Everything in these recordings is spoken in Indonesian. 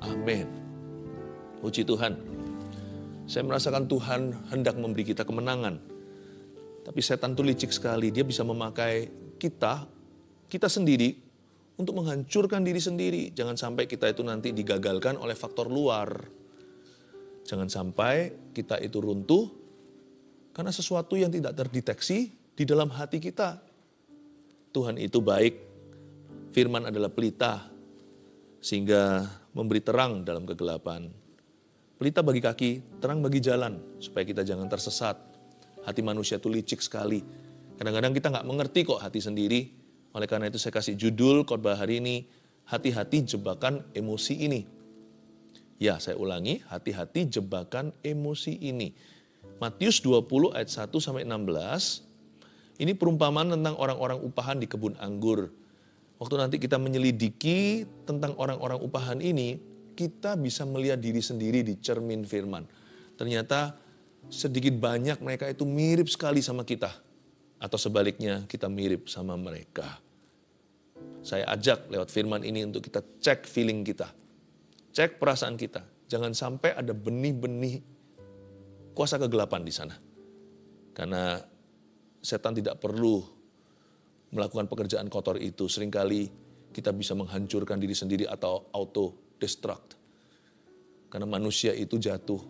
Amin. Puji Tuhan. Saya merasakan Tuhan hendak memberi kita kemenangan. Tapi setan itu licik sekali. Dia bisa memakai kita sendiri untuk menghancurkan diri sendiri. Jangan sampai kita itu nanti digagalkan oleh faktor luar. Jangan sampai kita itu runtuh karena sesuatu yang tidak terdeteksi di dalam hati kita. Tuhan itu baik. Firman adalah pelita sehingga memberi terang dalam kegelapan. Pelita bagi kaki, terang bagi jalan supaya kita jangan tersesat. Hati manusia itu licik sekali. Kadang-kadang kita nggak mengerti kok hati sendiri. Oleh karena itu saya kasih judul khotbah hari ini, hati-hati jebakan emosi ini. Ya, saya ulangi, hati-hati jebakan emosi ini. Matius 20 ayat 1 sampai 16. Ini perumpamaan tentang orang-orang upahan di kebun anggur. Waktu nanti kita menyelidiki tentang orang-orang upahan ini, kita bisa melihat diri sendiri di cermin firman. Ternyata sedikit banyak mereka itu mirip sekali sama kita. Atau sebaliknya kita mirip sama mereka. Saya ajak lewat firman ini untuk kita cek feeling kita. Cek perasaan kita. Jangan sampai ada benih-benih kuasa kegelapan di sana. Karena setan tidak perlu melakukan pekerjaan kotor itu. Seringkali kita bisa menghancurkan diri sendiri atau auto-destruct. Karena manusia itu jatuh.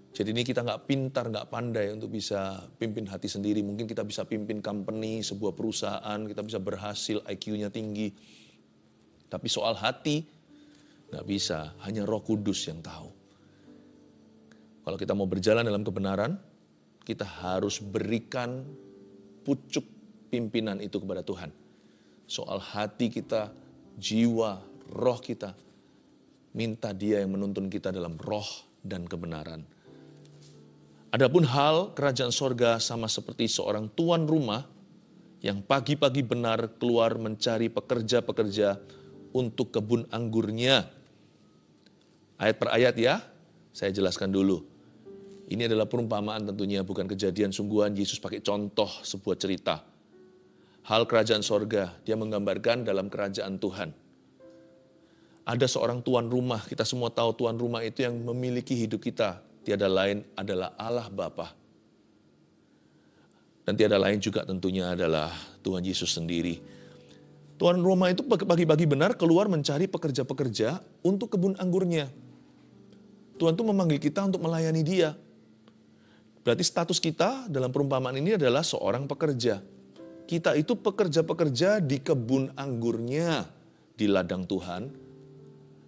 Jadi ini kita nggak pintar, nggak pandai untuk bisa pimpin hati sendiri. Mungkin kita bisa pimpin company, sebuah perusahaan, kita bisa berhasil, IQ-nya tinggi. Tapi soal hati, nggak bisa. Hanya Roh Kudus yang tahu. Kalau kita mau berjalan dalam kebenaran, kita harus berikan pucuk pimpinan itu kepada Tuhan. Soal hati kita, jiwa, roh kita. Minta Dia yang menuntun kita dalam roh dan kebenaran. Adapun hal kerajaan sorga sama seperti seorang tuan rumah yang pagi-pagi benar keluar mencari pekerja-pekerja untuk kebun anggurnya. Ayat per ayat ya, saya jelaskan dulu. Ini adalah perumpamaan tentunya, bukan kejadian sungguhan. Yesus pakai contoh sebuah cerita. Hal kerajaan sorga, dia menggambarkan dalam kerajaan Tuhan. Ada seorang tuan rumah, kita semua tahu tuan rumah itu yang memiliki hidup kita. Tiada lain adalah Allah Bapa. Dan tiada lain juga tentunya adalah Tuhan Yesus sendiri. Tuan rumah itu pagi-pagi benar keluar mencari pekerja-pekerja untuk kebun anggurnya. Tuhan itu memanggil kita untuk melayani Dia. Berarti status kita dalam perumpamaan ini adalah seorang pekerja. Kita itu pekerja-pekerja di kebun anggurnya, di ladang Tuhan.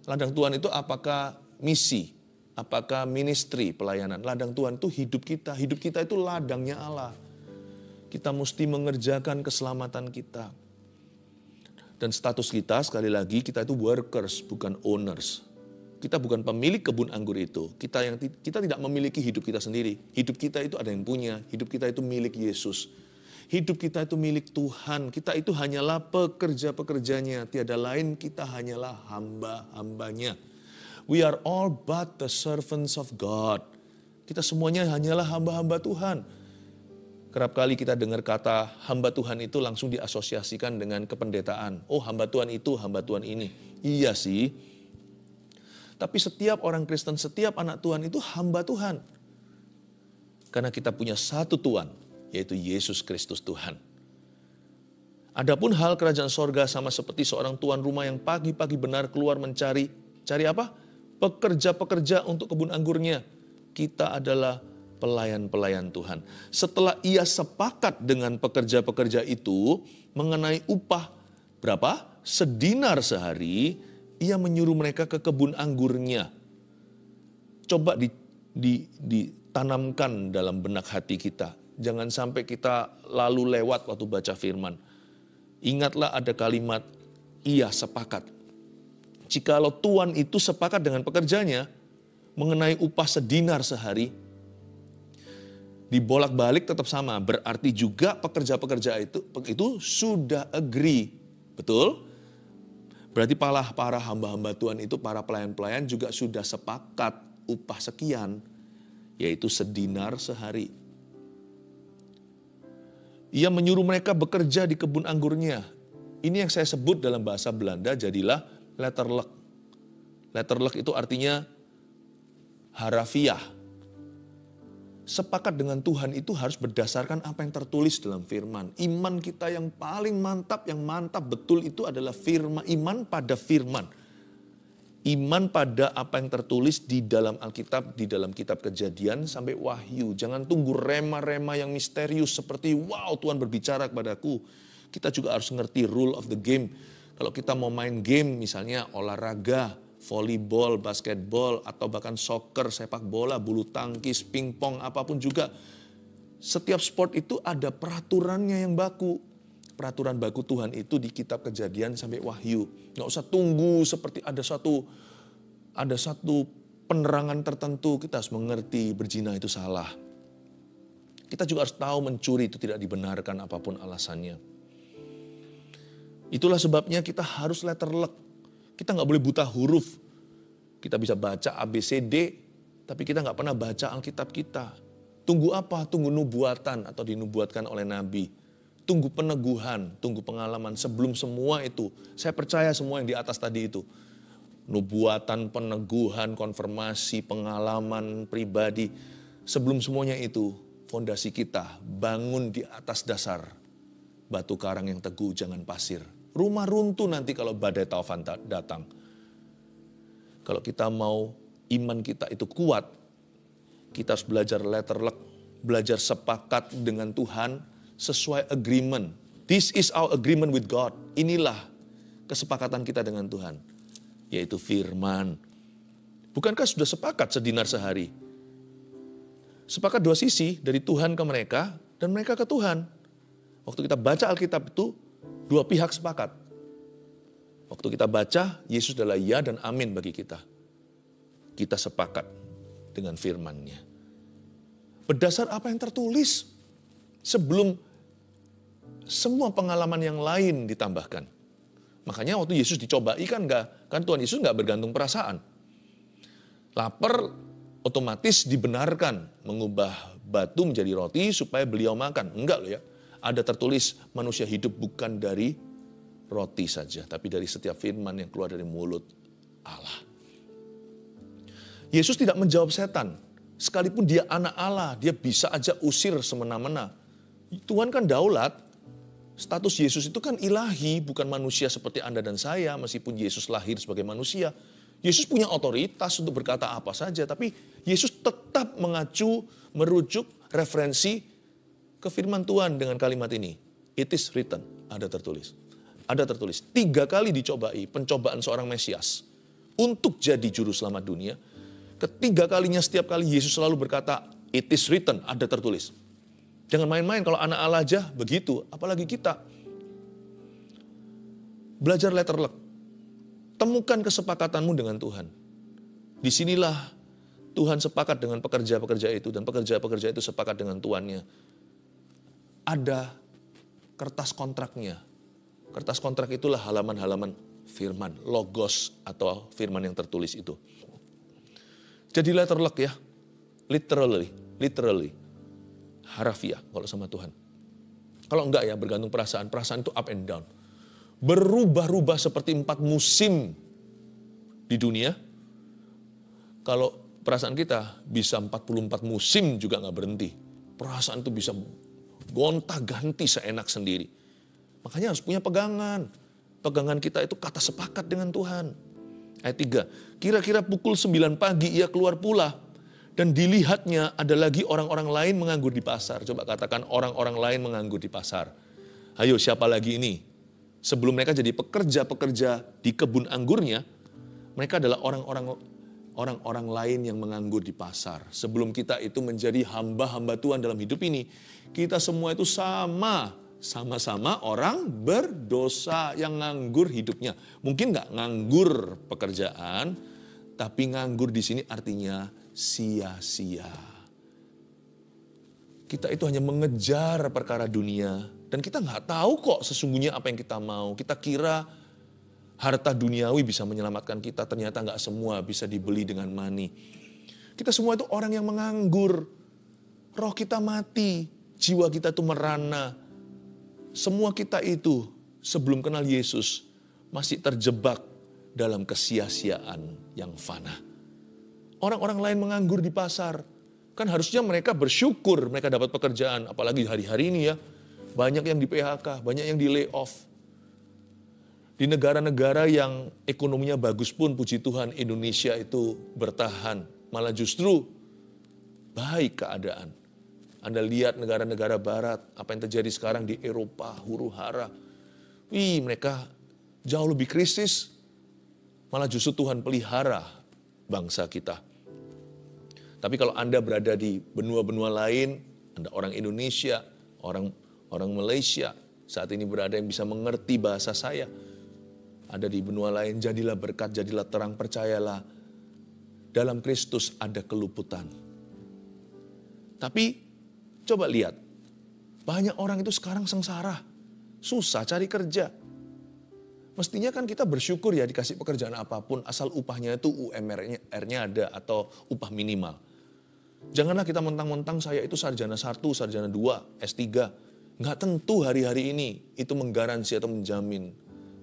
Ladang Tuhan itu apakah misi, apakah ministry, pelayanan. Ladang Tuhan itu hidup kita itu ladangnya Allah. Kita mesti mengerjakan keselamatan kita. Dan status kita sekali lagi, kita itu workers, bukan owners. Kita bukan pemilik kebun anggur itu. Kita tidak memiliki hidup kita sendiri. Hidup kita itu ada yang punya, hidup kita itu milik Yesus. Hidup kita itu milik Tuhan. Kita itu hanyalah pekerja-pekerjanya. Tiada lain, kita hanyalah hamba-hambanya. We are all but the servants of God. Kita semuanya hanyalah hamba-hamba Tuhan. Kerap kali kita dengar kata hamba Tuhan itu langsung diasosiasikan dengan kependetaan. Oh, hamba Tuhan itu, hamba Tuhan ini. Iya sih. Tapi setiap orang Kristen, setiap anak Tuhan itu hamba Tuhan. Karena kita punya satu Tuhan, yaitu Yesus Kristus Tuhan. Adapun hal kerajaan sorga sama seperti seorang tuan rumah yang pagi-pagi benar keluar cari apa? Pekerja-pekerja untuk kebun anggurnya. Kita adalah pelayan-pelayan Tuhan. Setelah ia sepakat dengan pekerja-pekerja itu mengenai upah berapa? Sedinar sehari, ia menyuruh mereka ke kebun anggurnya. Coba ditanamkan dalam benak hati kita. Jangan sampai kita lalu lewat waktu baca firman. Ingatlah ada kalimat, ia sepakat. Jikalau tuan itu sepakat dengan pekerjanya mengenai upah sedinar sehari, dibolak-balik tetap sama. Berarti juga pekerja-pekerja itu sudah agree. Betul? Berarti para hamba-hamba Tuhan itu, para pelayan-pelayan juga sudah sepakat upah sekian, yaitu sedinar sehari. Ia menyuruh mereka bekerja di kebun anggurnya. Ini yang saya sebut dalam bahasa Belanda jadilah letterlijk. Letterlek itu artinya harafiah. Sepakat dengan Tuhan itu harus berdasarkan apa yang tertulis dalam firman. Iman kita yang paling mantap, yang mantap betul itu adalah firman, iman pada firman. Iman pada apa yang tertulis di dalam Alkitab, di dalam kitab Kejadian sampai Wahyu. Jangan tunggu rema-rema yang misterius seperti wow Tuhan berbicara kepadaku. Kita juga harus ngerti rule of the game. Kalau kita mau main game misalnya olahraga, volleyball, basketball, atau bahkan soccer, sepak bola, bulu tangkis, pingpong, apapun juga. Setiap sport itu ada peraturannya yang baku. Peraturan baku Tuhan itu di kitab Kejadian sampai Wahyu. Nggak usah tunggu seperti ada satu penerangan tertentu. Kita harus mengerti berzina itu salah. Kita juga harus tahu mencuri itu tidak dibenarkan apapun alasannya. Itulah sebabnya kita harus letterlek. Kita nggak boleh buta huruf. Kita bisa baca ABCD, tapi kita nggak pernah baca Alkitab kita. Tunggu apa? Tunggu nubuatan atau dinubuatkan oleh Nabi. Tunggu peneguhan, tunggu pengalaman. Sebelum semua itu, saya percaya semua yang di atas tadi itu. Nubuatan, peneguhan, konfirmasi, pengalaman pribadi. Sebelum semuanya itu, fondasi kita bangun di atas dasar batu karang yang teguh, jangan pasir. Rumah runtuh nanti kalau badai taufan datang. Kalau kita mau iman kita itu kuat, kita harus belajar letterlek, belajar sepakat dengan Tuhan, sesuai agreement. This is our agreement with God. Inilah kesepakatan kita dengan Tuhan. Yaitu firman. Bukankah sudah sepakat sedinar sehari? Sepakat dua sisi, dari Tuhan ke mereka, dan mereka ke Tuhan. Waktu kita baca Alkitab itu, dua pihak sepakat. Waktu kita baca, Yesus adalah ya dan amin bagi kita. Kita sepakat dengan firman-Nya. Berdasar apa yang tertulis. Sebelum semua pengalaman yang lain ditambahkan. Makanya waktu Yesus dicobai kan Tuhan Yesus nggak bergantung perasaan. Lapar otomatis dibenarkan mengubah batu menjadi roti supaya beliau makan. Enggak loh ya. Ada tertulis manusia hidup bukan dari roti saja, tapi dari setiap firman yang keluar dari mulut Allah. Yesus tidak menjawab setan. Sekalipun dia anak Allah, dia bisa aja usir semena-mena. Tuhan kan daulat. Status Yesus itu kan ilahi, bukan manusia seperti Anda dan saya, meskipun Yesus lahir sebagai manusia. Yesus punya otoritas untuk berkata apa saja, tapi Yesus tetap merujuk referensi ke firman Tuhan dengan kalimat ini. It is written, ada tertulis. Ada tertulis, 3 kali dicobai pencobaan seorang Mesias untuk jadi juru selamat dunia. Ketiga kalinya setiap kali Yesus selalu berkata, it is written, ada tertulis. Jangan main-main, kalau anak Allah aja begitu, apalagi kita. Belajar letterlek. Temukan kesepakatanmu dengan Tuhan. Disinilah Tuhan sepakat dengan pekerja-pekerja itu, dan pekerja-pekerja itu sepakat dengan tuannya. Ada kertas kontraknya. Kertas kontrak itulah halaman-halaman firman, logos atau firman yang tertulis itu. Jadi letterlek ya, literally. Harafiah kalau sama Tuhan. Kalau enggak ya bergantung perasaan itu up and down. Berubah-ubah seperti 4 musim di dunia. Kalau perasaan kita bisa 44 musim juga nggak berhenti. Perasaan itu bisa gonta-ganti seenak sendiri. Makanya harus punya pegangan. Pegangan kita itu kata sepakat dengan Tuhan. Ayat 3, kira-kira pukul 9 pagi ia keluar pula. Dan dilihatnya ada lagi orang-orang lain menganggur di pasar. Coba katakan orang-orang lain menganggur di pasar. Ayo siapa lagi ini? Sebelum mereka jadi pekerja-pekerja di kebun anggurnya, mereka adalah orang-orang lain yang menganggur di pasar. Sebelum kita itu menjadi hamba-hamba Tuhan dalam hidup ini, kita semua itu sama-sama orang berdosa yang nganggur hidupnya. Mungkin nggak nganggur pekerjaan, tapi nganggur di sini artinya sia-sia. Kita itu hanya mengejar perkara dunia dan kita nggak tahu kok sesungguhnya apa yang kita mau. Kita kira harta duniawi bisa menyelamatkan kita, ternyata nggak semua bisa dibeli dengan money. Kita semua itu orang yang menganggur. Roh kita mati, jiwa kita itu merana. Semua kita itu sebelum kenal Yesus masih terjebak dalam kesia-siaan. yang fana. Orang-orang lain menganggur di pasar. Kan harusnya mereka bersyukur mereka dapat pekerjaan. Apalagi hari-hari ini ya. Banyak yang di PHK, banyak yang di layoff. Di negara-negara yang ekonominya bagus pun, puji Tuhan, Indonesia itu bertahan. Malah justru baik keadaan. Anda lihat negara-negara barat, apa yang terjadi sekarang di Eropa, huru-hara. Mereka jauh lebih krisis. Malah justru Tuhan pelihara bangsa kita. Tapi kalau Anda berada di benua-benua lain, Anda orang Indonesia, orang Malaysia, saat ini berada yang bisa mengerti bahasa saya. Ada di benua lain, jadilah berkat, jadilah terang, percayalah. Dalam Kristus ada keluputan. Tapi coba lihat, banyak orang itu sekarang sengsara, susah cari kerja. Mestinya kan kita bersyukur ya dikasih pekerjaan apapun, asal upahnya itu UMR-nya ada atau upah minimal. Janganlah kita mentang-mentang saya itu sarjana 1, sarjana 2, S3. Nggak tentu hari-hari ini itu menggaransi atau menjamin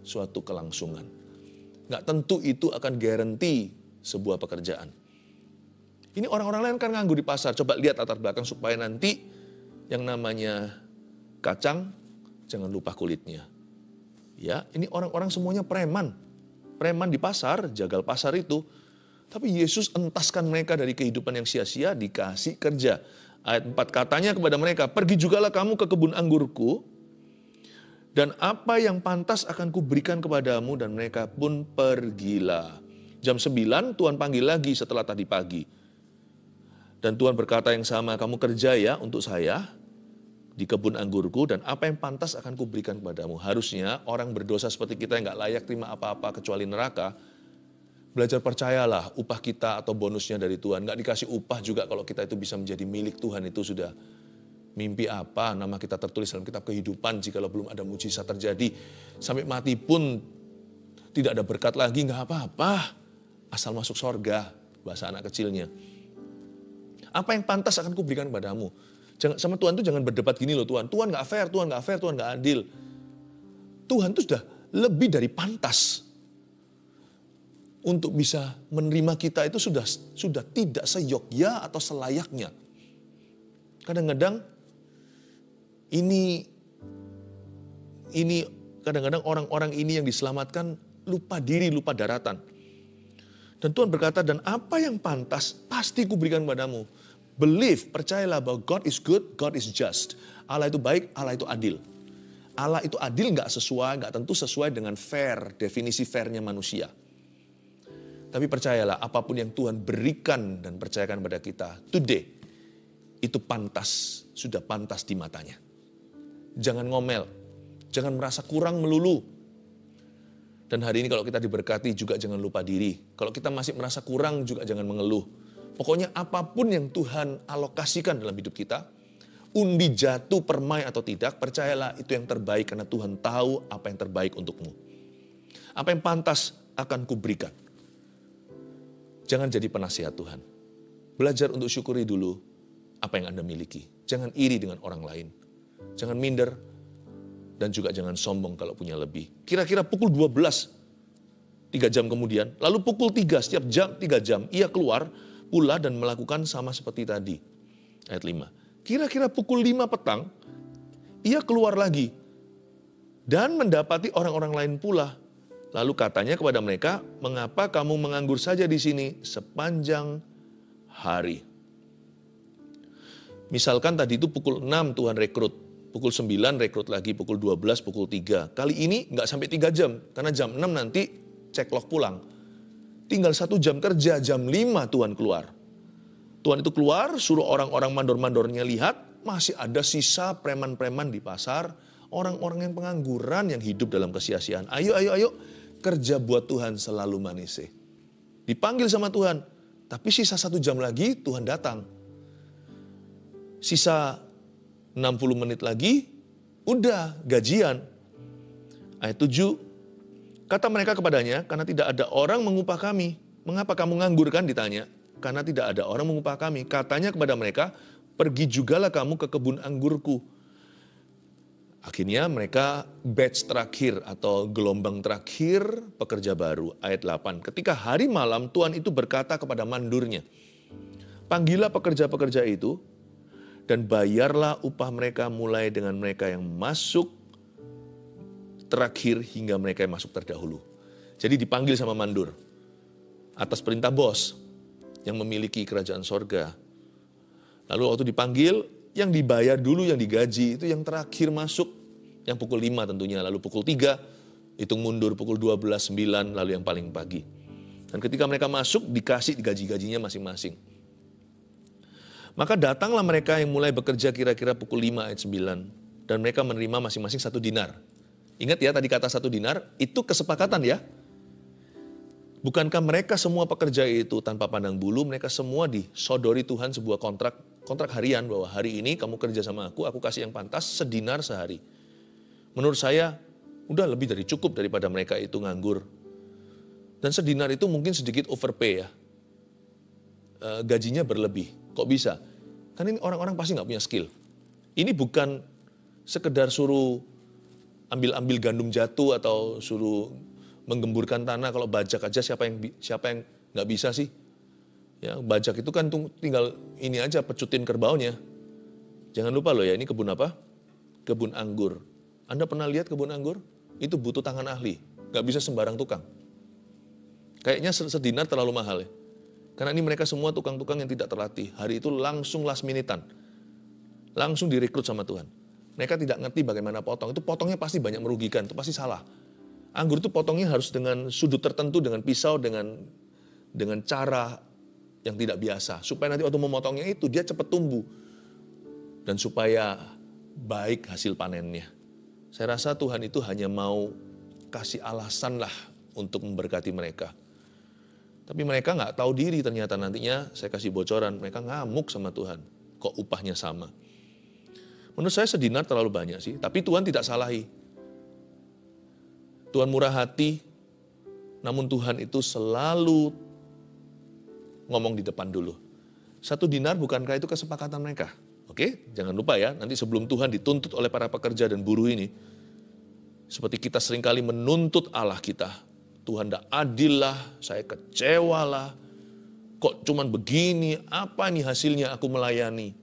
suatu kelangsungan. Nggak tentu itu akan garanti sebuah pekerjaan. Ini orang-orang lain kan nganggur di pasar. Coba lihat latar belakang supaya nanti yang namanya kacang jangan lupa kulitnya. Ya, ini orang-orang semuanya preman. Preman di pasar, jagal pasar itu. Tapi Yesus entaskan mereka dari kehidupan yang sia-sia, dikasih kerja. Ayat 4 katanya kepada mereka, pergi jugalah kamu ke kebun anggurku, dan apa yang pantas akan kuberikan kepadamu, dan mereka pun pergilah. Jam 9 Tuhan panggil lagi setelah tadi pagi. Dan Tuhan berkata yang sama, kamu kerja ya untuk saya di kebun anggurku, dan apa yang pantas akan kuberikan kepadamu. Harusnya orang berdosa seperti kita yang gak layak terima apa-apa kecuali neraka, belajar percayalah upah kita atau bonusnya dari Tuhan. Gak dikasih upah juga kalau kita itu bisa menjadi milik Tuhan, itu sudah mimpi apa, nama kita tertulis dalam kitab kehidupan jikalau belum ada mujizat terjadi. Sampai mati pun tidak ada berkat lagi, gak apa-apa. Asal masuk sorga, bahasa anak kecilnya. Apa yang pantas akan kuberikan kepadamu. Sama Tuhan itu jangan berdebat gini loh Tuhan. Tuhan gak fair, Tuhan gak fair, Tuhan gak adil. Tuhan itu sudah lebih dari pantas. Untuk bisa menerima kita itu sudah tidak seyogya atau selayaknya. Kadang-kadang ini kadang-kadang orang-orang ini yang diselamatkan lupa diri, lupa daratan. Dan Tuhan berkata, dan apa yang pantas pasti kuberikan padamu. Believe, percayalah bahwa God is good, God is just. Allah itu baik, Allah itu adil. Allah itu adil nggak tentu sesuai dengan fair, definisi fairnya manusia. Tapi percayalah, apapun yang Tuhan berikan dan percayakan pada kita, today, itu pantas, sudah pantas di matanya. Jangan ngomel, jangan merasa kurang melulu. Dan hari ini kalau kita diberkati juga jangan lupa diri. Kalau kita masih merasa kurang juga jangan mengeluh. Pokoknya apapun yang Tuhan alokasikan dalam hidup kita, undi jatuh, permai atau tidak, percayalah itu yang terbaik karena Tuhan tahu apa yang terbaik untukmu. Apa yang pantas akan kuberikan. Jangan jadi penasihat Tuhan. Belajar untuk syukuri dulu apa yang Anda miliki. Jangan iri dengan orang lain. Jangan minder dan juga jangan sombong kalau punya lebih. Kira-kira pukul 12, 3 jam kemudian, lalu pukul 3, setiap jam 3 jam, ia keluar pula dan melakukan sama seperti tadi. Ayat 5. Kira-kira pukul 5 petang, ia keluar lagi dan mendapati orang-orang lain pula. Lalu katanya kepada mereka, mengapa kamu menganggur saja di sini sepanjang hari? Misalkan tadi itu pukul 6 Tuhan rekrut, pukul 9 rekrut lagi, pukul 12, pukul 3. Kali ini nggak sampai 3 jam, karena jam 6 nanti ceklok pulang. Tinggal 1 jam kerja, jam 5 Tuhan keluar. Tuhan itu keluar, suruh orang-orang mandor-mandornya lihat, masih ada sisa preman-preman di pasar, orang-orang yang pengangguran yang hidup dalam kesia-siaan. Ayo, kerja buat Tuhan selalu manise. Dipanggil sama Tuhan, tapi sisa 1 jam lagi Tuhan datang. Sisa 60 menit lagi, udah gajian. Ayat 7, kata mereka kepadanya, karena tidak ada orang mengupah kami. Mengapa kamu nganggur kan ditanya? Karena tidak ada orang mengupah kami. Katanya kepada mereka, pergi jugalah kamu ke kebun anggurku. Akhirnya mereka batch terakhir atau gelombang terakhir pekerja baru. Ayat 8. Ketika hari malam Tuhan itu berkata kepada mandurnya, panggillah pekerja-pekerja itu dan bayarlah upah mereka mulai dengan mereka yang masuk terakhir hingga mereka yang masuk terdahulu. Jadi dipanggil sama mandur atas perintah bos yang memiliki kerajaan sorga. Lalu waktu dipanggil, yang dibayar dulu, yang digaji itu yang terakhir masuk, yang pukul 5 tentunya, lalu pukul 3, hitung mundur pukul 12, 9, lalu yang paling pagi. Dan ketika mereka masuk, dikasih gaji-gajinya masing-masing. Maka datanglah mereka yang mulai bekerja kira-kira pukul 5 ayat 9, dan mereka menerima masing-masing 1 dinar. Ingat ya, tadi kata 1 dinar, itu kesepakatan ya. Bukankah mereka semua pekerja itu tanpa pandang bulu, mereka semua disodori Tuhan sebuah kontrak harian bahwa hari ini kamu kerja sama aku kasih yang pantas sedinar sehari. Menurut saya, udah lebih dari cukup daripada mereka itu nganggur. Dan sedinar itu mungkin sedikit overpay ya. Gajinya berlebih. Kok bisa? Kan ini orang-orang pasti nggak punya skill. Ini bukan sekedar suruh ambil gandum jatuh atau suruh menggemburkan tanah, kalau bajak aja siapa yang nggak bisa sih? Ya, bajak itu kan tinggal ini aja pecutin kerbaunya. Jangan lupa loh ya, ini kebun apa? Kebun anggur. Anda pernah lihat kebun anggur? Itu butuh tangan ahli, nggak bisa sembarang tukang. Kayaknya sedinar terlalu mahal ya. Karena ini mereka semua tukang-tukang yang tidak terlatih. Hari itu langsung last minute-an. Langsung direkrut sama Tuhan. Mereka tidak ngerti bagaimana potong. Itu potongnya pasti banyak merugikan, itu pasti salah. Anggur itu potongnya harus dengan sudut tertentu, dengan pisau, dengan cara yang tidak biasa. Supaya nanti waktu memotongnya itu dia cepat tumbuh. Dan supaya baik hasil panennya. Saya rasa Tuhan itu hanya mau kasih alasan lah untuk memberkati mereka. Tapi mereka nggak tahu diri ternyata nantinya saya kasih bocoran. Mereka ngamuk sama Tuhan. Kok upahnya sama? Menurut saya sedinar terlalu banyak sih. Tapi Tuhan tidak salahi. Tuhan murah hati. Namun Tuhan itu selalu ngomong di depan dulu. 1 dinar bukankah itu kesepakatan mereka? Oke, jangan lupa ya, nanti sebelum Tuhan dituntut oleh para pekerja dan buruh ini, seperti kita seringkali menuntut Allah kita, Tuhan tidak adil lah, saya kecewa lah, kok cuman begini, apa nih hasilnya aku melayani?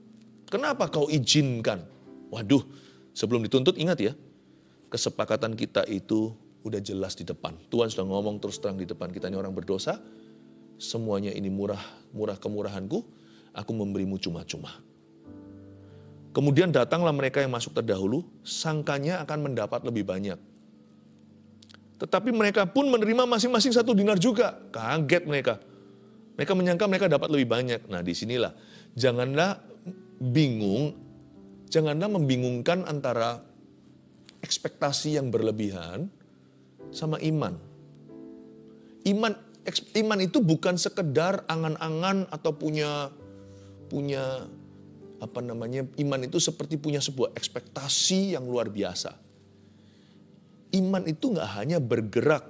Kenapa kau izinkan? Waduh, sebelum dituntut ingat ya, kesepakatan kita itu udah jelas di depan. Tuhan sudah ngomong terus terang di depan kita, ini orang berdosa, semuanya ini murah kemurahanku, aku memberimu cuma-cuma. Kemudian datanglah mereka yang masuk terdahulu, sangkanya akan mendapat lebih banyak. Tetapi mereka pun menerima masing-masing 1 dinar juga. Kaget mereka. Mereka menyangka mereka dapat lebih banyak. Nah disinilah, janganlah membingungkan antara ekspektasi yang berlebihan sama iman. Iman itu bukan sekedar angan-angan atau punya iman itu seperti punya sebuah ekspektasi yang luar biasa. Iman itu nggak hanya bergerak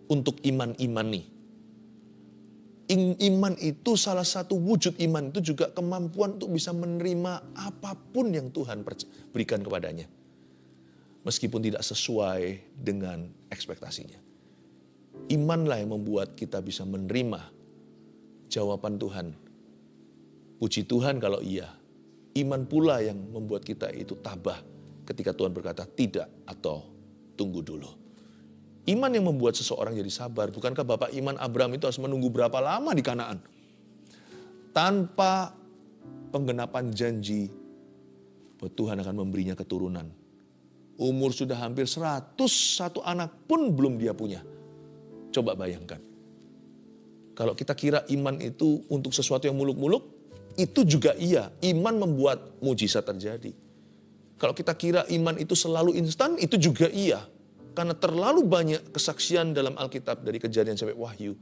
untuk iman-iman nih. Iman itu salah satu wujud iman itu juga kemampuan untuk bisa menerima apapun yang Tuhan berikan kepadanya. Meskipun tidak sesuai dengan ekspektasinya. Imanlah yang membuat kita bisa menerima jawaban Tuhan. Puji Tuhan kalau iya. Iman pula yang membuat kita itu tabah ketika Tuhan berkata tidak atau tunggu dulu. Iman yang membuat seseorang jadi sabar. Bukankah Bapak iman Abraham itu harus menunggu berapa lama di Kanaan? Tanpa penggenapan janji bahwa Tuhan akan memberinya keturunan. Umur sudah hampir 101 anak pun belum dia punya. Coba bayangkan. Kalau kita kira iman itu untuk sesuatu yang muluk-muluk, itu juga iya. Iman membuat mujizat terjadi. Kalau kita kira iman itu selalu instan, itu juga iya. Karena terlalu banyak kesaksian dalam Alkitab dari Kejadian sampai Wahyu.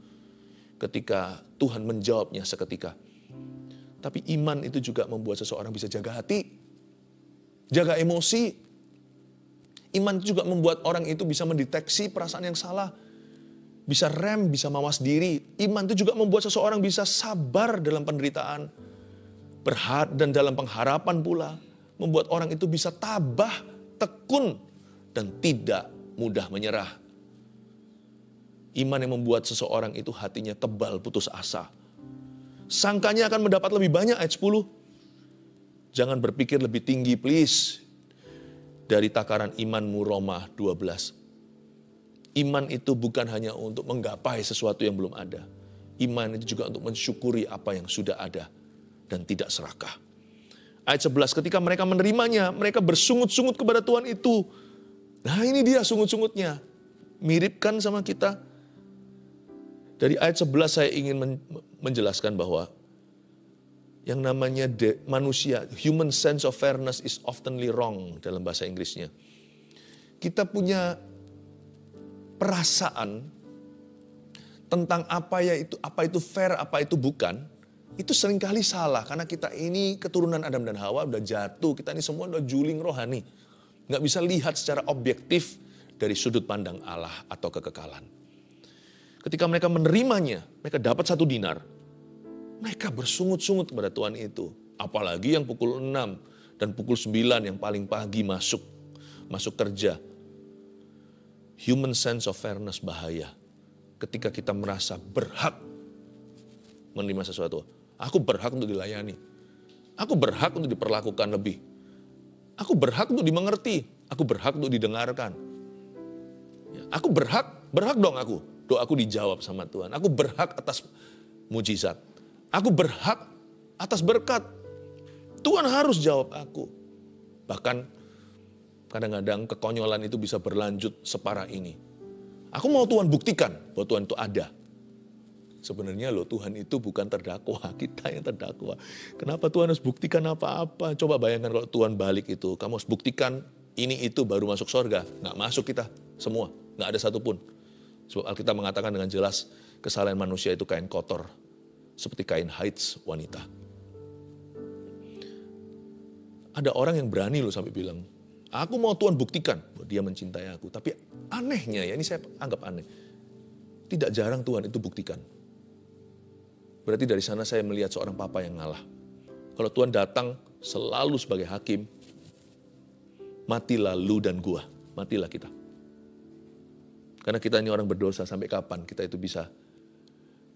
Ketika Tuhan menjawabnya seketika. Tapi iman itu juga membuat seseorang bisa jaga hati. Jaga emosi. Iman itu juga membuat orang itu bisa mendeteksi perasaan yang salah. Bisa rem, bisa mawas diri. Iman itu juga membuat seseorang bisa sabar dalam penderitaan. Dan dalam pengharapan pula. Membuat orang itu bisa tabah tekun dan tidak mudah menyerah. Iman yang membuat seseorang itu hatinya tebal putus asa. Sangkanya akan mendapat lebih banyak, ayat 10. Jangan berpikir lebih tinggi, please, dari takaran imanmu, Roma 12. Iman itu bukan hanya untuk menggapai sesuatu yang belum ada. Iman itu juga untuk mensyukuri apa yang sudah ada dan tidak serakah. Ayat 11, ketika mereka menerimanya, mereka bersungut-sungut kepada Tuhan itu. Nah, ini dia sungut-sungutnya. Miripkan sama kita. Dari ayat 11 saya ingin menjelaskan bahwa yang namanya manusia, human sense of fairness is oftenly wrong dalam bahasa Inggrisnya. Kita punya perasaan tentang apa itu fair, apa itu bukan, itu seringkali salah. Karena kita ini keturunan Adam dan Hawa, udah jatuh, kita ini semua udah juling rohani. Nggak bisa lihat secara objektif dari sudut pandang Allah atau kekekalan. Ketika mereka menerimanya, mereka dapat 1 dinar. Mereka bersungut-sungut kepada Tuhan itu. Apalagi yang pukul 6 dan pukul 9 yang paling pagi masuk kerja. Human sense of fairness bahaya. Ketika kita merasa berhak menerima sesuatu. Aku berhak untuk dilayani. Aku berhak untuk diperlakukan lebih. Aku berhak untuk dimengerti. Aku berhak untuk didengarkan. Aku berhak dong aku. Doaku dijawab sama Tuhan. Aku berhak atas mujizat. Aku berhak atas berkat. Tuhan harus jawab aku. Bahkan kadang-kadang kekonyolan itu bisa berlanjut separah ini. Aku mau Tuhan buktikan bahwa Tuhan itu ada. Sebenarnya Tuhan itu bukan terdakwa, kita yang terdakwa. Kenapa Tuhan harus buktikan apa-apa? Coba bayangkan kalau Tuhan balik itu. Kamu harus buktikan ini itu baru masuk surga. Nggak masuk kita semua. Nggak ada satupun. Sebab Alkitab mengatakan dengan jelas kesalahan manusia itu kain kotor. Seperti kain haid wanita. Ada orang yang berani sampai bilang, aku mau Tuhan buktikan bahwa dia mencintai aku. Tapi anehnya ya, ini saya anggap aneh. Tidak jarang Tuhan itu buktikan. Berarti dari sana saya melihat seorang papa yang ngalah. Kalau Tuhan datang selalu sebagai hakim, matilah lu dan gua, matilah kita. Karena kita ini orang berdosa, sampai kapan kita itu bisa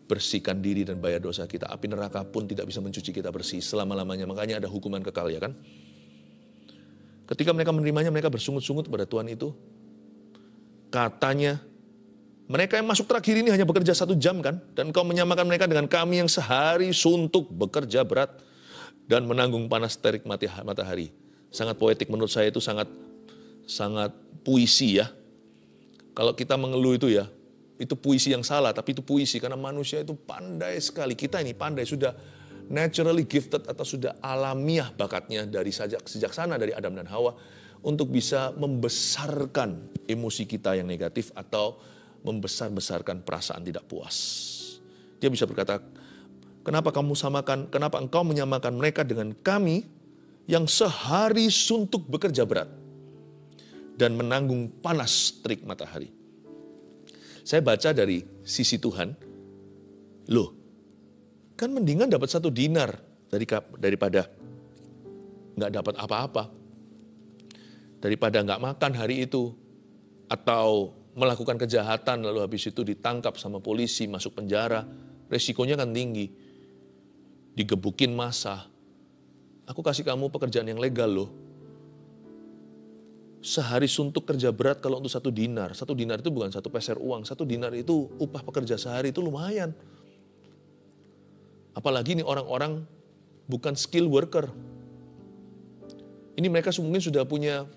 bersihkan diri dan bayar dosa kita. Api neraka pun tidak bisa mencuci kita bersih selama-lamanya. Makanya ada hukuman kekal, ya kan? Ketika mereka menerimanya, mereka bersungut-sungut pada Tuhan itu. Katanya, mereka yang masuk terakhir ini hanya bekerja 1 jam kan? Dan Engkau menyamakan mereka dengan kami yang sehari suntuk bekerja berat dan menanggung panas terik matahari. Sangat poetik menurut saya, itu sangat puisi ya. Kalau kita mengeluh itu ya, itu puisi yang salah, tapi itu puisi karena manusia itu pandai sekali. Kita ini pandai, sudah naturally gifted atau sudah alamiah bakatnya dari sejak sana dari Adam dan Hawa untuk bisa membesarkan emosi kita yang negatif atau membesar-besarkan perasaan tidak puas. Dia bisa berkata, kenapa engkau menyamakan mereka dengan kami yang sehari suntuk bekerja berat dan menanggung panas terik matahari. Saya baca dari sisi Tuhan, kan mendingan dapat 1 dinar daripada nggak dapat apa-apa. Daripada nggak makan hari itu, atau melakukan kejahatan lalu habis itu ditangkap sama polisi, masuk penjara, resikonya kan tinggi. Digebukin massa. Aku kasih kamu pekerjaan yang legal Sehari suntuk kerja berat kalau untuk 1 dinar. 1 dinar itu bukan 1 peser uang. 1 dinar itu upah pekerja sehari, itu lumayan. Apalagi ini orang-orang bukan skill worker. Ini mereka mungkin sudah punya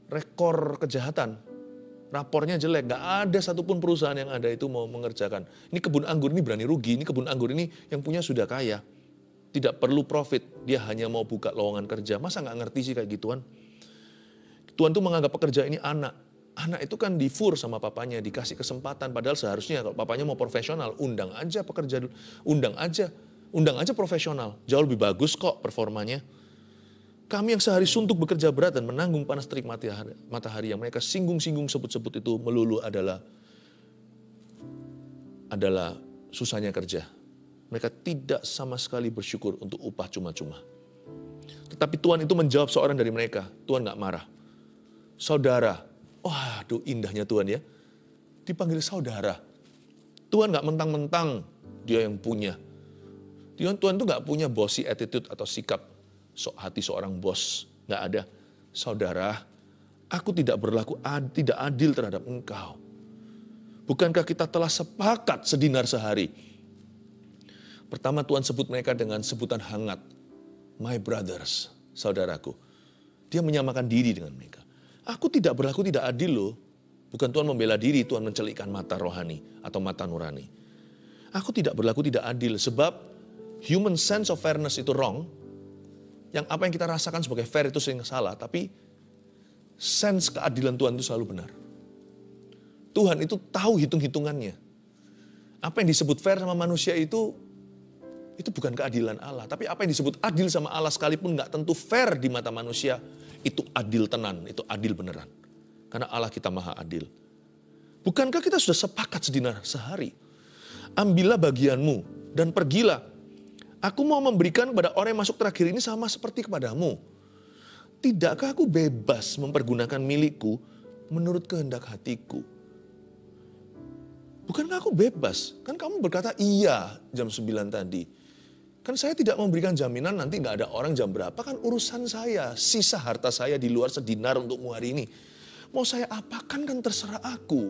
rekor kejahatan. Rapornya jelek, gak ada satupun perusahaan yang ada itu mau mengerjakan. Ini kebun anggur ini berani rugi, ini kebun anggur ini yang punya sudah kaya. Tidak perlu profit, dia hanya mau buka lowongan kerja. Masa gak ngerti sih kayak gituan? Tuhan tuh menganggap pekerja ini anak. Anak itu kan difur sama papanya, dikasih kesempatan. Padahal seharusnya kalau papanya mau profesional, undang aja pekerja, undang aja profesional. Jauh lebih bagus kok performanya. Kami yang sehari suntuk bekerja berat dan menanggung panas terik matahari yang mereka singgung-singgung sebut-sebut itu melulu adalah susahnya kerja. Mereka tidak sama sekali bersyukur untuk upah cuma-cuma. Tetapi Tuhan itu menjawab seorang dari mereka. Tuhan gak marah. saudara. Waduh, indahnya Tuhan ya. Dipanggil saudara. Tuhan gak mentang-mentang dia yang punya. Tuhan tuh gak punya bossy attitude atau sikap sok hati seorang bos. Gak ada. Saudara, aku tidak berlaku tidak adil terhadap engkau. Bukankah kita telah sepakat sedinar sehari? Pertama Tuhan sebut mereka dengan sebutan hangat. My brothers, saudaraku. Dia menyamakan diri dengan mereka. Aku tidak berlaku tidak adil loh. Bukan Tuhan membela diri, Tuhan mencelikkan mata rohani atau mata nurani. Aku tidak berlaku tidak adil sebab human sense of fairness itu wrong. Yang apa yang kita rasakan sebagai fair itu sering salah, tapi sense keadilan Tuhan itu selalu benar. Tuhan itu tahu hitung-hitungannya. Apa yang disebut fair sama manusia itu bukan keadilan Allah. Tapi apa yang disebut adil sama Allah sekalipun gak tentu fair di mata manusia, itu adil tenan, itu adil beneran. Karena Allah kita maha adil. Bukankah kita sudah sepakat sedinar sehari? Ambillah bagianmu dan pergilah. Aku mau memberikan kepada orang yang masuk terakhir ini sama seperti kepadamu. Tidakkah aku bebas mempergunakan milikku menurut kehendak hatiku? Bukankah aku bebas? Kan kamu berkata iya jam 9 tadi. Kan saya tidak memberikan jaminan nanti gak ada orang jam berapa, kan urusan saya. Sisa harta saya di luar sedinar untukmu hari ini. Mau saya apakan kan terserah aku.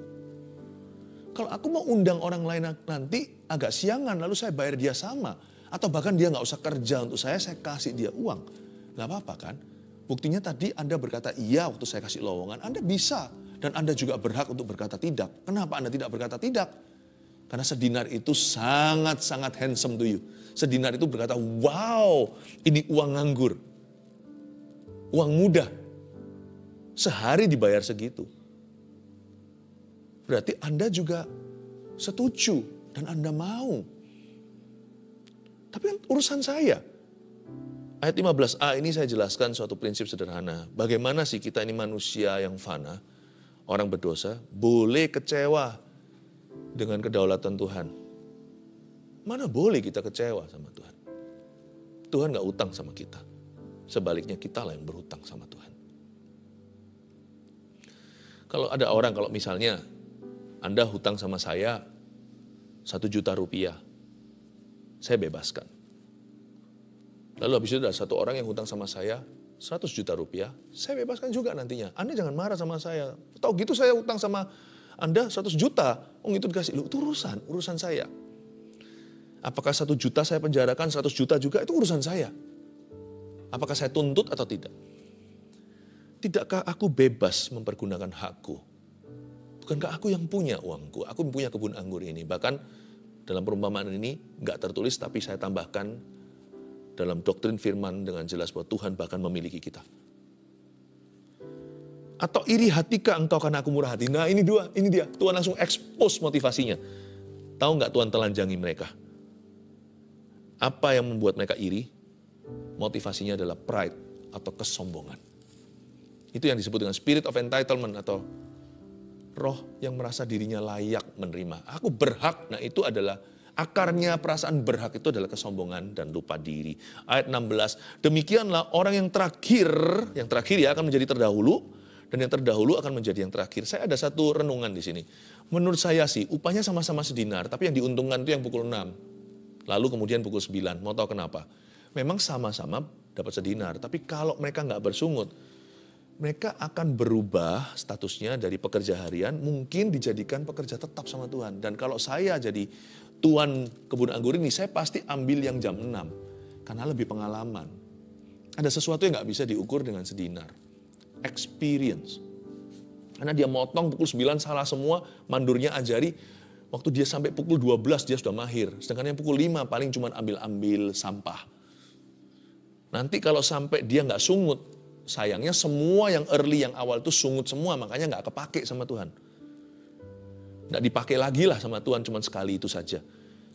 Kalau aku mau undang orang lain nanti agak siangan lalu saya bayar dia sama. Atau bahkan dia gak usah kerja untuk saya kasih dia uang. Gak apa-apa kan? Buktinya tadi Anda berkata iya waktu saya kasih lowongan. Anda bisa dan Anda juga berhak untuk berkata tidak. Kenapa Anda tidak berkata tidak? Karena sedinar itu sangat-sangat handsome to you. Sedinar itu berkata, wow, ini uang nganggur. Uang muda. Sehari dibayar segitu. Berarti Anda juga setuju dan Anda mau. Tapi kan urusan saya. Ayat 15a ini saya jelaskan suatu prinsip sederhana. Bagaimana sih kita ini manusia yang fana, orang berdosa, boleh kecewa dengan kedaulatan Tuhan. Mana boleh kita kecewa sama Tuhan. Tuhan gak utang sama kita. Sebaliknya kita lah yang berhutang sama Tuhan. Kalau ada orang, kalau misalnya Anda hutang sama saya 1 juta rupiah, saya bebaskan. Lalu habis itu ada satu orang yang hutang sama saya 100 juta rupiah, saya bebaskan juga nantinya. Anda jangan marah sama saya. Tahu gitu saya hutang sama Anda 100 juta, itu dikasih. Loh, itu urusan saya. Apakah 1 juta saya penjarakan, 100 juta juga, itu urusan saya. Apakah saya tuntut atau tidak? Tidakkah aku bebas mempergunakan hakku? Bukankah aku yang punya uangku? Aku punya kebun anggur ini. Bahkan dalam perumpamaan ini gak tertulis, tapi saya tambahkan dalam doktrin firman dengan jelas bahwa Tuhan bahkan memiliki kita. Atau iri hatikah engkau karena aku murah hati? Nah ini dia. Tuhan langsung expose motivasinya. Tahu gak Tuhan telanjangi mereka? Apa yang membuat mereka iri? Motivasinya adalah pride atau kesombongan. Itu yang disebut dengan spirit of entitlement atau roh yang merasa dirinya layak menerima. Aku berhak, nah itu adalah akarnya perasaan berhak itu adalah kesombongan dan lupa diri. Ayat 16, demikianlah orang yang terakhir ya akan menjadi terdahulu, dan yang terdahulu akan menjadi yang terakhir. Saya ada satu renungan di sini. Menurut saya sih, upahnya sama-sama sedinar, tapi yang diuntungkan itu yang pukul 6. Lalu kemudian pukul 9, mau tahu kenapa? Memang sama-sama dapat sedinar, tapi kalau mereka nggak bersungut, mereka akan berubah statusnya dari pekerja harian, mungkin dijadikan pekerja tetap sama Tuhan. Dan kalau saya jadi tuan kebun anggur ini, saya pasti ambil yang jam 6, karena lebih pengalaman. Ada sesuatu yang nggak bisa diukur dengan sedinar. Experience. Karena dia motong pukul 9 salah semua, mandurnya ajari. Waktu dia sampai pukul 12 dia sudah mahir. Sedangkan yang pukul 5 paling cuma ambil-ambil sampah. Nanti kalau sampai dia nggak sungut, sayangnya semua yang early, yang awal itu sungut semua, makanya nggak kepake sama Tuhan. Nggak dipakai lagi lah sama Tuhan, cuma sekali itu saja.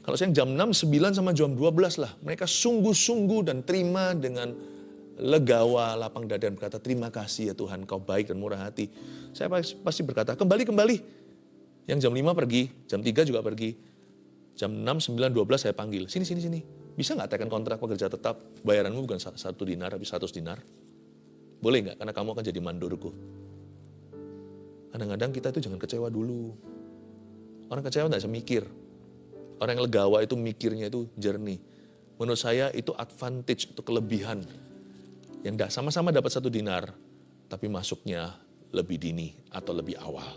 Kalau saya jam 6, 9 sama jam 12 lah. Mereka sungguh-sungguh dan terima dengan legawa, lapang dada dan berkata, terima kasih ya Tuhan, kau baik dan murah hati. Saya pasti berkata, kembali. Yang jam 5 pergi, jam 3 juga pergi. Jam 6, 9, 12 saya panggil. Sini. Bisa nggak tekan kontrak pekerja tetap? Bayaranmu bukan 1 dinar, tapi 100 dinar. Boleh nggak? Karena kamu akan jadi mandorku. Kadang-kadang kita itu jangan kecewa dulu. Orang kecewa tidak bisa mikir. Orang yang legawa itu mikirnya itu jernih. Menurut saya itu advantage, itu kelebihan. Yang tidak sama-sama dapat 1 dinar, tapi masuknya lebih dini atau lebih awal.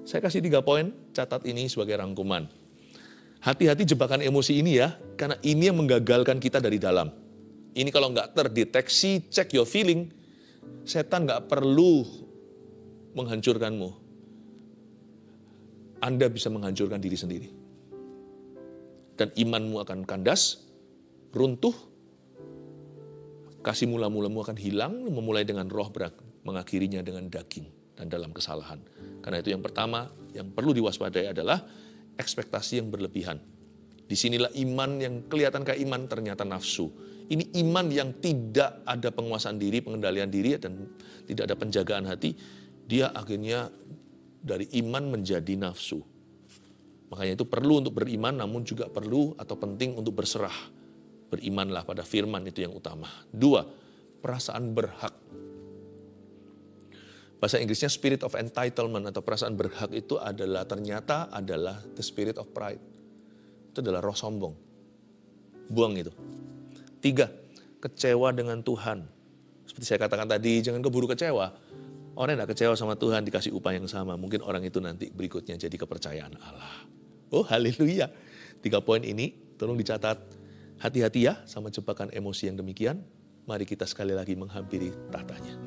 Saya kasih 3 poin, catat ini sebagai rangkuman. Hati-hati jebakan emosi ini ya, karena ini yang menggagalkan kita dari dalam. Ini kalau nggak terdeteksi, check your feeling, setan nggak perlu menghancurkanmu. Anda bisa menghancurkan diri sendiri. Dan imanmu akan kandas, runtuh, kasih mula-mulamu akan hilang, memulai dengan roh berat, mengakhirinya dengan daging dan dalam kesalahan. Karena itu yang pertama, yang perlu diwaspadai adalah ekspektasi yang berlebihan. Disinilah iman yang kelihatan kayak iman ternyata nafsu. Ini iman yang tidak ada penguasaan diri, pengendalian diri, dan tidak ada penjagaan hati. Dia akhirnya dari iman menjadi nafsu. Makanya itu perlu untuk beriman, namun juga perlu atau penting untuk berserah. Berimanlah pada firman, itu yang utama. 2, perasaan berhak. Bahasa Inggrisnya spirit of entitlement atau perasaan berhak itu ternyata adalah the spirit of pride. Itu adalah roh sombong. Buang itu. 3, kecewa dengan Tuhan. Seperti saya katakan tadi, jangan keburu kecewa. Orang yang tidak kecewa sama Tuhan dikasih upah yang sama. Mungkin orang itu nanti berikutnya jadi kepercayaan Allah. Oh haleluya. 3 poin ini tolong dicatat. Hati-hati ya sama jebakan emosi yang demikian. Mari kita sekali lagi menghampiri tahtanya.